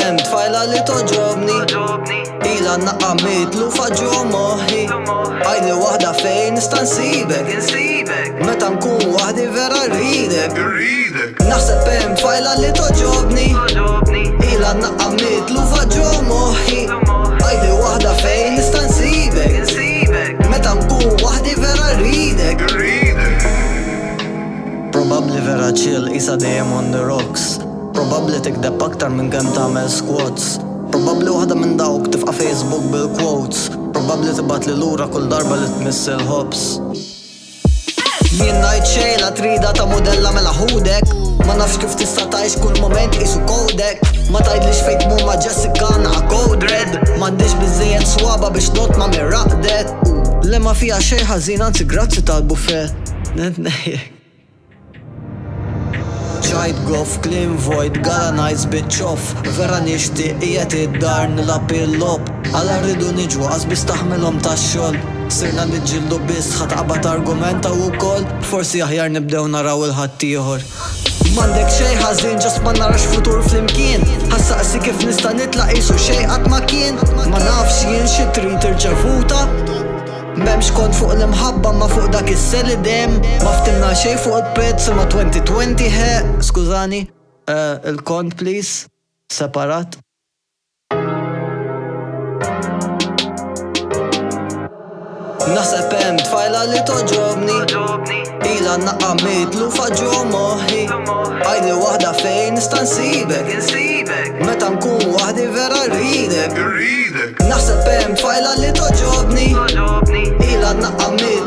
hemm tfajla li toġobni, ila naqqa mitlu faġġu moħħi. Għajli wahda fejn nista' nsibek, meta nkun wahdi vera rridek. Naħseb hemm tfajla li toġobni, ila naqqa mitlu faġġu moħħi. Għajli wahda fejn nista' nsibek, meta nkun wahdi vera rridek. Probably vera chill, isa dejjem on the rocks. Probably tikdeb aktar minn kemm tagħmel squats. Probably waħda minn dawk tifqa' Facebook bil-quotes. Probably tibgħat li lura kull darba li tmiss il-ħobs. Jien ngħid xejn la trida ta' modella mela ħudek. Ma nafx kif tista' tgħix kull moment qisu kodek. Ma tgħidlix fejn tmur ma' Jessica naqa' code red. M'għandix biżżejjed swaba biex not ma' mirraqdet. Le ma fiha xejn ħażin, anzi grazzi tal-buffett. ċajt goff, clean void, gala nice bitch off. Vera nixtieq qiegħed id-dar nilab il-lob. Għala rridu niġu qasbis taħmilhom tax-xogħol. Sirna niġġieldu biss ħatqabad argumenta wkoll. Forsi aħjar nibdew naraw il-ħadd ieħor. M'għandek xejn ħażin ġast ma narax futur flimkien. Ħassaqsi kif nista' nitlaq qisu xejn qatt ma kien. Ma nafx jien xi trid irċevuta. M'hemmx kont fuq l-imħabba ma fuq dak is-sel idem. Ma ftimna xejn fuq il-pezz ma 2020 he. Skużani, il-kont please, separat. Naħseb hemm tfajla li toġobni, ila naqqa mitlu faġġu moħħi. Għajli waħda fejn nista' nsibek, meta nkun waħdi vera rridek. Naħseb hemm tfajla li toġobni, ila naqqa mitlu